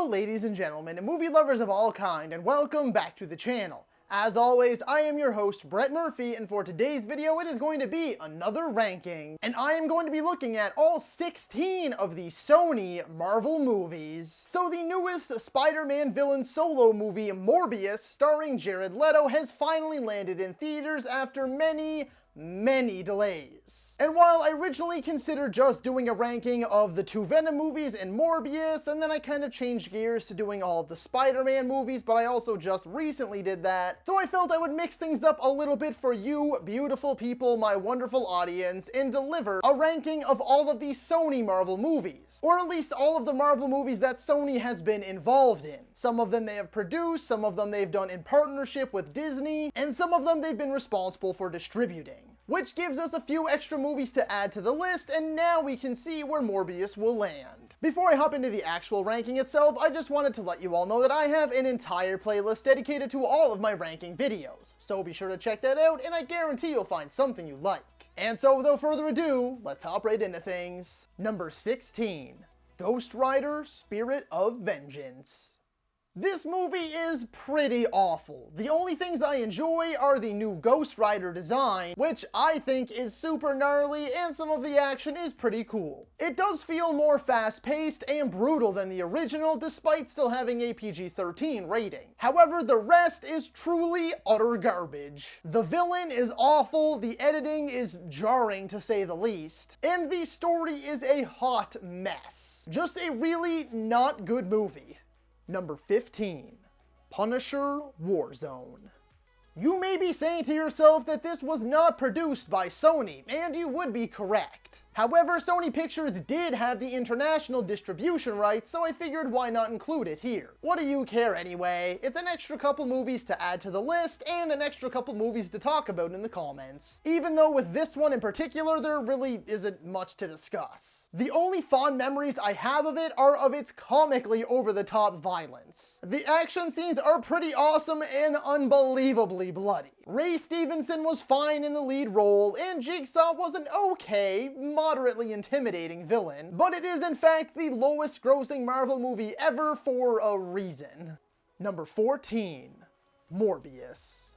Hello ladies and gentlemen, and movie lovers of all kind, and welcome back to the channel. As always, I am your host, Brett Murphy, and for today's video, it is going to be another ranking. And I am going to be looking at all 16 of the Sony Marvel movies. So the newest Spider-Man villain solo movie, Morbius, starring Jared Leto, has finally landed in theaters after many delays. And while I originally considered just doing a ranking of the two Venom movies and Morbius, and then I kind of changed gears to doing all of the Spider-Man movies, but I also just recently did that, so I felt I would mix things up a little bit for you beautiful people, my wonderful audience, and deliver a ranking of all of the Sony Marvel movies, or at least all of the Marvel movies that Sony has been involved in. Some of them they have produced, some of them they've done in partnership with Disney, and some of them they've been responsible for distributing. Which gives us a few extra movies to add to the list, and now we can see where Morbius will land. Before I hop into the actual ranking itself, I just wanted to let you all know that I have an entire playlist dedicated to all of my ranking videos, so be sure to check that out, and I guarantee you'll find something you like. And so without further ado, let's hop right into things. Number 16, Ghost Rider: Spirit of Vengeance. This movie is pretty awful. The only things I enjoy are the new Ghost Rider design, which I think is super gnarly, and some of the action is pretty cool. It does feel more fast-paced and brutal than the original, despite still having a PG-13 rating. However, the rest is truly utter garbage. The villain is awful, the editing is jarring to say the least, and the story is a hot mess. Just a really not good movie. Number 15, Punisher: Warzone. You may be saying to yourself that this was not produced by Sony, and you would be correct. However, Sony Pictures did have the international distribution rights, so I figured why not include it here. What do you care anyway? It's an extra couple movies to add to the list, and an extra couple movies to talk about in the comments. Even though with this one in particular, there really isn't much to discuss. The only fond memories I have of it are of its comically over-the-top violence. The action scenes are pretty awesome and unbelievably bloody. Ray Stevenson was fine in the lead role, and Jigsaw was an okay, moderately intimidating villain, but it is in fact the lowest grossing Marvel movie ever for a reason. Number 14, Morbius.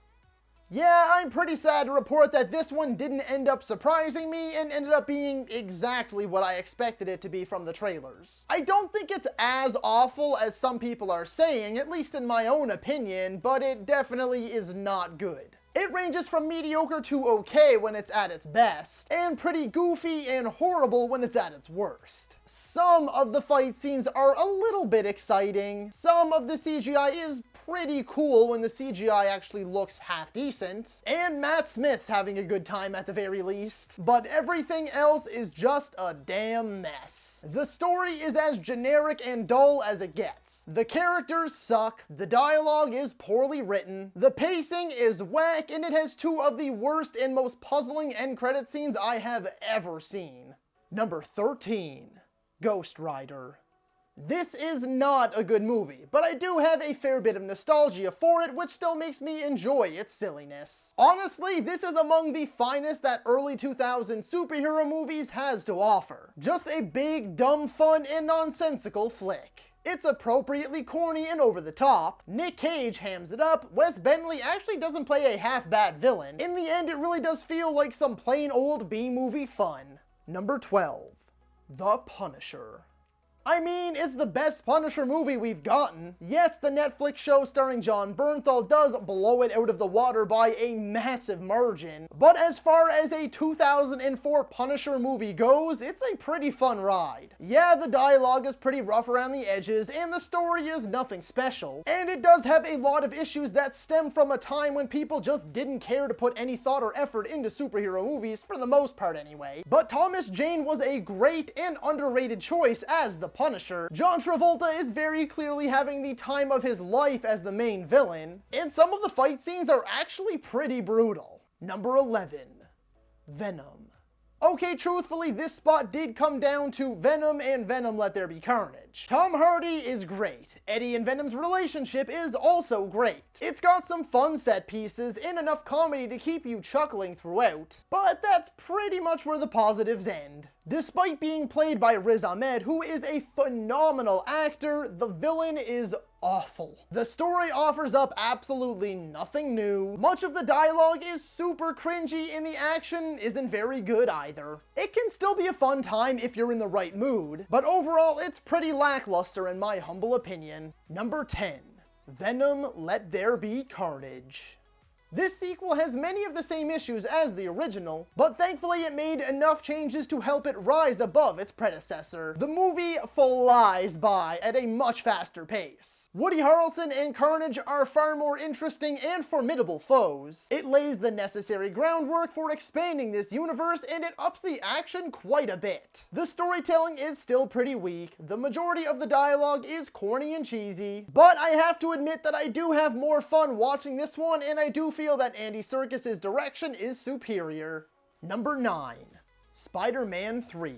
Yeah, I'm pretty sad to report that this one didn't end up surprising me and ended up being exactly what I expected it to be from the trailers. I don't think it's as awful as some people are saying, at least in my own opinion, but it definitely is not good. It ranges from mediocre to okay when it's at its best, and pretty goofy and horrible when it's at its worst. Some of the fight scenes are a little bit exciting. Some of the CGI is pretty cool when the CGI actually looks half decent, and Matt Smith's having a good time at the very least. But everything else is just a damn mess. The story is as generic and dull as it gets. The characters suck, the dialogue is poorly written, the pacing is whack, and it has two of the worst and most puzzling end credit scenes I have ever seen. Number 13, Ghost Rider. This is not a good movie, but I do have a fair bit of nostalgia for it, which still makes me enjoy its silliness. Honestly, this is among the finest that early 2000s superhero movies has to offer. Just a big, dumb fun and nonsensical flick. It's appropriately corny and over the top. Nick Cage hams it up. Wes Bentley actually doesn't play a half-bad villain. In the end, it really does feel like some plain old B-movie fun. Number 12, The Punisher. I mean, it's the best Punisher movie we've gotten. Yes, the Netflix show starring Jon Bernthal does blow it out of the water by a massive margin, but as far as a 2004 Punisher movie goes, it's a pretty fun ride. Yeah, the dialogue is pretty rough around the edges, and the story is nothing special, and it does have a lot of issues that stem from a time when people just didn't care to put any thought or effort into superhero movies, for the most part anyway. But Thomas Jane was a great and underrated choice as the Punisher. John Travolta is very clearly having the time of his life as the main villain, and some of the fight scenes are actually pretty brutal. Number 11, Venom. Okay, truthfully, this spot did come down to Venom and Venom Let There Be Carnage. Tom Hardy is great. Eddie and Venom's relationship is also great. It's got some fun set pieces and enough comedy to keep you chuckling throughout, but that's pretty much where the positives end. Despite being played by Riz Ahmed, who is a phenomenal actor, the villain is awful. The story offers up absolutely nothing new. Much of the dialogue is super cringy and the action isn't very good either. It can still be a fun time if you're in the right mood, but overall it's pretty lackluster in my humble opinion. Number 10. Venom Let There Be Carnage. This sequel has many of the same issues as the original, but thankfully it made enough changes to help it rise above its predecessor. The movie flies by at a much faster pace. Woody Harrelson and Carnage are far more interesting and formidable foes. It lays the necessary groundwork for expanding this universe and it ups the action quite a bit. The storytelling is still pretty weak, the majority of the dialogue is corny and cheesy, but I have to admit that I do have more fun watching this one and I do feel that Andy Serkis's direction is superior. Number 9. Spider-Man 3.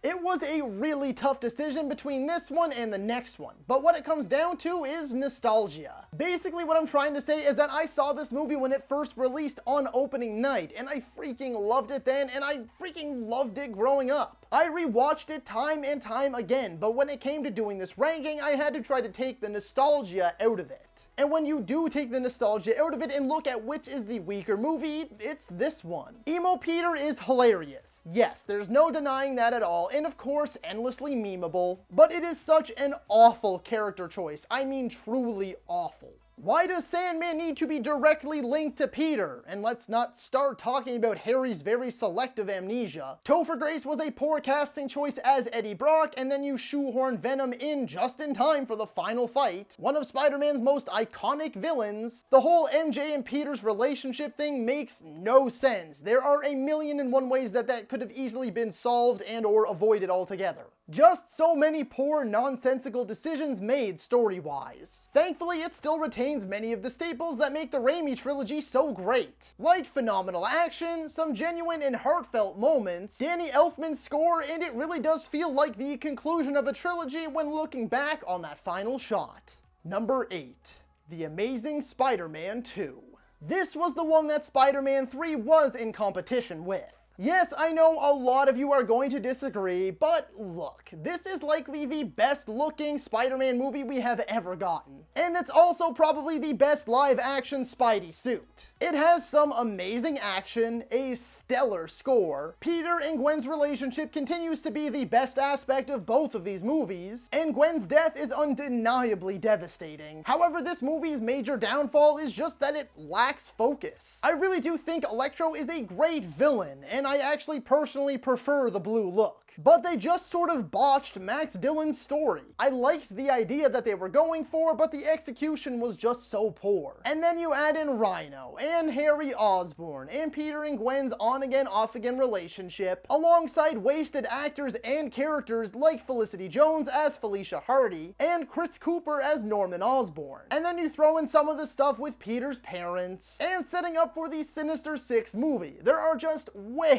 It was a really tough decision between this one and the next one, but what it comes down to is nostalgia. Basically what I'm trying to say is that I saw this movie when it first released on opening night, and I freaking loved it then, and I freaking loved it growing up. I rewatched it time and time again, but when it came to doing this ranking, I had to try to take the nostalgia out of it. And when you do take the nostalgia out of it and look at which is the weaker movie, it's this one. Emo Peter is hilarious. Yes, there's no denying that at all, and of course, endlessly memeable, but it is such an awful character choice. I mean, truly awful. Why does Sandman need to be directly linked to Peter? And let's not start talking about Harry's very selective amnesia. Topher Grace was a poor casting choice as Eddie Brock, and then you shoehorn Venom in just in time for the final fight. One of Spider-Man's most iconic villains. The whole MJ and Peter's relationship thing makes no sense. There are a million and one ways that could have easily been solved and or avoided altogether. Just so many poor, nonsensical decisions made story-wise. Thankfully, it still retains many of the staples that make the Raimi trilogy so great. Like phenomenal action, some genuine and heartfelt moments, Danny Elfman's score, and it really does feel like the conclusion of a trilogy when looking back on that final shot. Number 8. The Amazing Spider-Man 2. This was the one that Spider-Man 3 was in competition with. Yes, I know a lot of you are going to disagree, but look, this is likely the best looking Spider-Man movie we have ever gotten. And it's also probably the best live action Spidey suit. It has some amazing action, a stellar score, Peter and Gwen's relationship continues to be the best aspect of both of these movies, and Gwen's death is undeniably devastating. However, this movie's major downfall is just that it lacks focus. I really do think Electro is a great villain, and I actually personally prefer the blue look. But they just sort of botched Max Dillon's story. I liked the idea that they were going for, but the execution was just so poor. And then you add in Rhino, and Harry Osborn, and Peter and Gwen's on-again, off-again relationship, alongside wasted actors and characters like Felicity Jones as Felicia Hardy, and Chris Cooper as Norman Osborn. And then you throw in some of the stuff with Peter's parents, and setting up for the Sinister Six movie. There are just way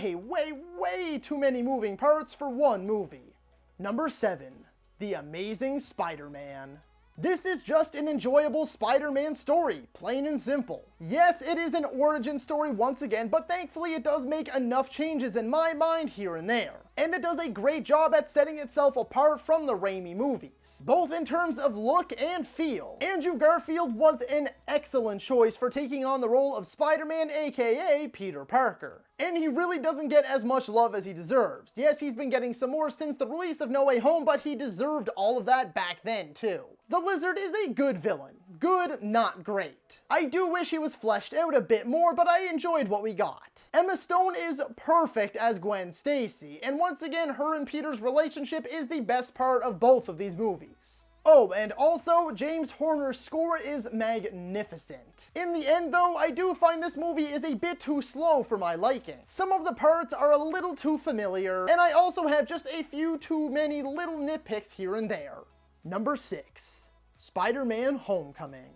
too many moving parts for one movie. Number 7. The Amazing Spider-Man. This is just an enjoyable Spider-Man story, plain and simple. Yes, it is an origin story once again, but thankfully it does make enough changes in my mind here and there. And it does a great job at setting itself apart from the Raimi movies, both in terms of look and feel. Andrew Garfield was an excellent choice for taking on the role of Spider-Man, aka Peter Parker. And he really doesn't get as much love as he deserves. Yes, he's been getting some more since the release of No Way Home, but he deserved all of that back then too. The Lizard is a good villain. Good, not great. I do wish he was fleshed out a bit more, but I enjoyed what we got. Emma Stone is perfect as Gwen Stacy, and once again, her and Peter's relationship is the best part of both of these movies. Oh, and also, James Horner's score is magnificent. In the end though, I do find this movie is a bit too slow for my liking. Some of the parts are a little too familiar, and I also have just a few too many little nitpicks here and there. Number 6. Spider-Man Homecoming.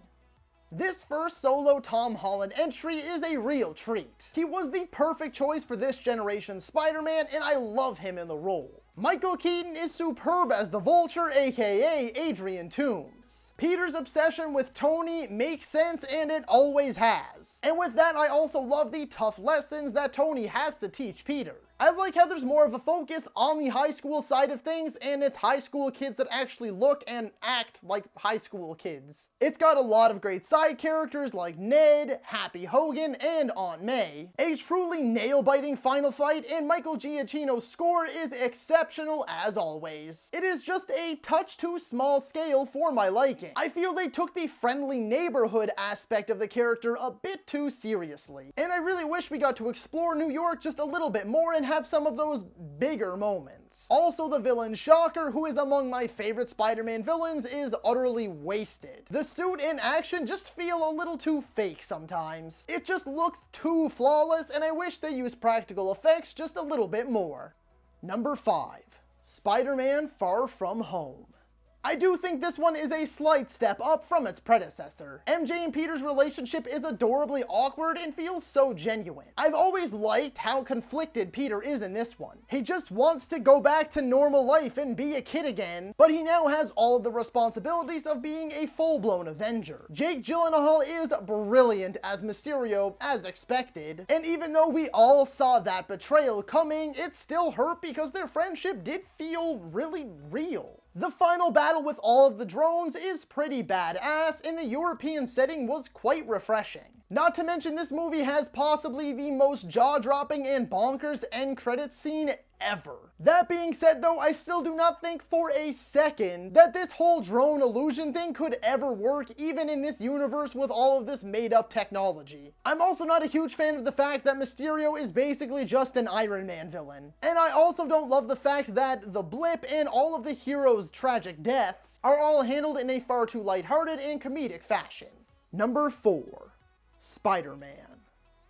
This first solo Tom Holland entry is a real treat. He was the perfect choice for this generation's Spider-Man, and I love him in the role. Michael Keaton is superb as the Vulture, aka Adrian Toomes. Peter's obsession with Tony makes sense, and it always has. And with that, I also love the tough lessons that Tony has to teach Peter. I like how there's more of a focus on the high school side of things, and it's high school kids that actually look and act like high school kids. It's got a lot of great side characters like Ned, Happy Hogan, and Aunt May. A truly nail-biting final fight, and Michael Giacchino's score is exceptional as always. It is just a touch too small scale for my liking. I feel they took the friendly neighborhood aspect of the character a bit too seriously, and I really wish we got to explore New York just a little bit more and have some of those bigger moments. Also, the villain Shocker, who is among my favorite Spider-Man villains, is utterly wasted. The suit and action just feel a little too fake sometimes. It just looks too flawless, and I wish they used practical effects just a little bit more. Number 5. Spider-Man Far From Home. I do think this one is a slight step up from its predecessor. MJ and Peter's relationship is adorably awkward and feels so genuine. I've always liked how conflicted Peter is in this one. He just wants to go back to normal life and be a kid again, but he now has all of the responsibilities of being a full-blown Avenger. Jake Gyllenhaal is brilliant as Mysterio, as expected, and even though we all saw that betrayal coming, it still hurt because their friendship did feel really real. The final battle with all of the drones is pretty badass, and the European setting was quite refreshing. Not to mention, this movie has possibly the most jaw-dropping and bonkers end credits scene ever. That being said though, I still do not think for a second that this whole drone illusion thing could ever work even in this universe with all of this made up technology. I'm also not a huge fan of the fact that Mysterio is basically just an Iron Man villain. And I also don't love the fact that the blip and all of the heroes' tragic deaths are all handled in a far too lighthearted and comedic fashion. Number 4. Spider-Man.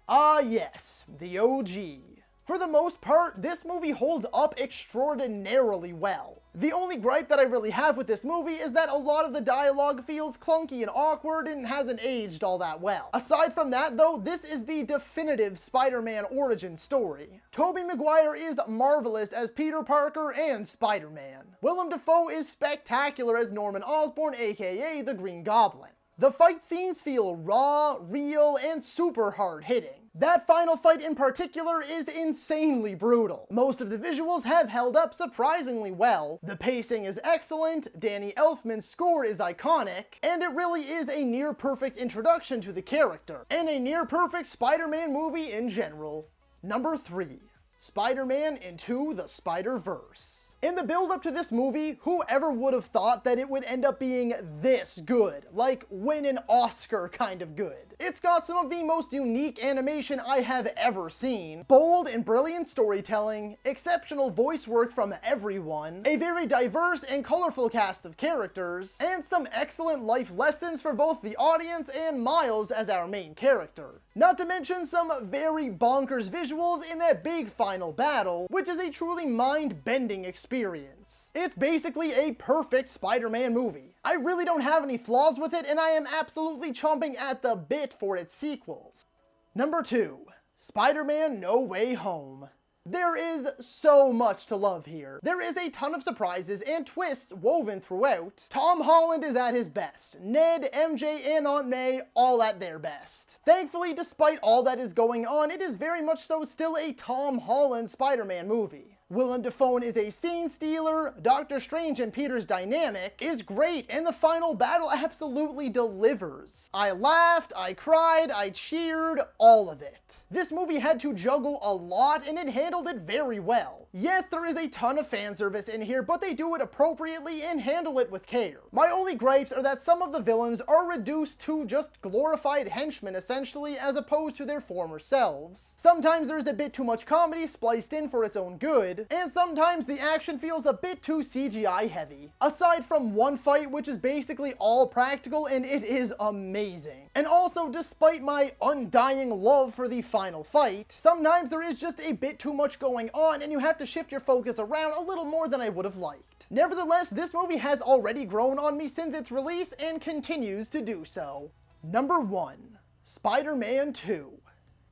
Ah yes, the OG. For the most part, this movie holds up extraordinarily well. The only gripe that I really have with this movie is that a lot of the dialogue feels clunky and awkward and hasn't aged all that well. Aside from that though, this is the definitive Spider-Man origin story. Tobey Maguire is marvelous as Peter Parker and Spider-Man. Willem Dafoe is spectacular as Norman Osborn, aka the Green Goblin. The fight scenes feel raw, real, and super hard-hitting. That final fight in particular is insanely brutal. Most of the visuals have held up surprisingly well. The pacing is excellent, Danny Elfman's score is iconic, and it really is a near-perfect introduction to the character, and a near-perfect Spider-Man movie in general. Number 3. Spider-Man Into the Spider-Verse. In the build-up to this movie, whoever would have thought that it would end up being this good? Like, win an Oscar kind of good. It's got some of the most unique animation I have ever seen, bold and brilliant storytelling, exceptional voice work from everyone, a very diverse and colorful cast of characters, and some excellent life lessons for both the audience and Miles as our main character. Not to mention some very bonkers visuals in that big final battle, which is a truly mind-bending experience. It's basically a perfect Spider-Man movie. I really don't have any flaws with it, and I am absolutely chomping at the bit for its sequels. Number 2. Spider-Man No Way Home. There is so much to love here. There is a ton of surprises and twists woven throughout. Tom Holland is at his best. Ned, MJ, and Aunt May all at their best. Thankfully, despite all that is going on, it is very much so still a Tom Holland Spider-Man movie. Willem Dafoe is a scene stealer, Doctor Strange and Peter's dynamic is great, and the final battle absolutely delivers. I laughed, I cried, I cheered, all of it. This movie had to juggle a lot, and it handled it very well. Yes, there is a ton of fan service in here, but they do it appropriately and handle it with care. My only gripes are that some of the villains are reduced to just glorified henchmen essentially, as opposed to their former selves. Sometimes there's a bit too much comedy spliced in for its own good, and sometimes the action feels a bit too CGI heavy. Aside from one fight which is basically all practical, and it is amazing. And also, despite my undying love for the final fight, sometimes there is just a bit too much going on and you have to shift your focus around a little more than I would have liked. Nevertheless, this movie has already grown on me since its release and continues to do so. Number 1. Spider-Man 2.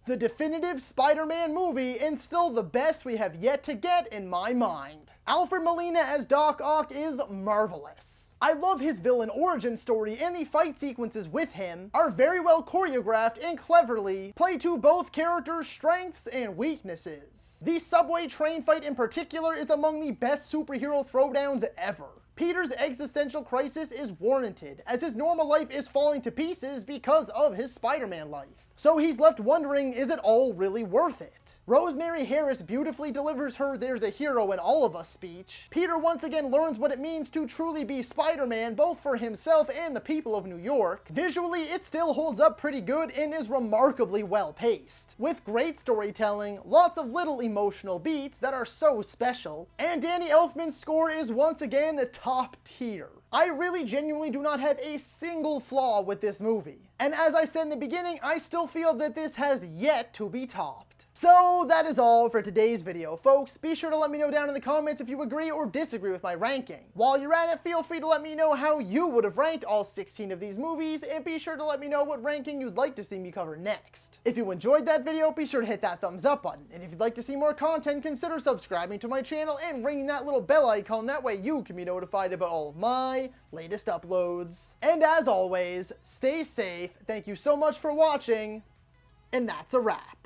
The definitive Spider-Man movie, and still the best we have yet to get in my mind. Alfred Molina as Doc Ock is marvelous. I love his villain origin story, and the fight sequences with him are very well choreographed and cleverly play to both characters' strengths and weaknesses. The subway train fight in particular is among the best superhero throwdowns ever. Peter's existential crisis is warranted, as his normal life is falling to pieces because of his Spider-Man life. So he's left wondering, is it all really worth it? Rosemary Harris beautifully delivers her "there's a hero in all of us" speech. Peter once again learns what it means to truly be Spider-Man, both for himself and the people of New York. Visually, it still holds up pretty good and is remarkably well paced, with great storytelling, lots of little emotional beats that are so special, and Danny Elfman's score is once again top tier. I really genuinely do not have a single flaw with this movie. And as I said in the beginning, I still feel that this has yet to be topped. So that is all for today's video, folks. Be sure to let me know down in the comments if you agree or disagree with my ranking. While you're at it, feel free to let me know how you would have ranked all 16 of these movies, and be sure to let me know what ranking you'd like to see me cover next. If you enjoyed that video, be sure to hit that thumbs up button, and if you'd like to see more content, consider subscribing to my channel and ringing that little bell icon, that way you can be notified about all of my latest uploads. And as always, stay safe, thank you so much for watching, and that's a wrap.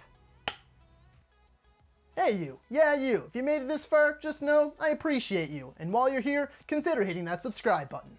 Hey you, yeah you, if you made it this far, just know I appreciate you, and while you're here, consider hitting that subscribe button.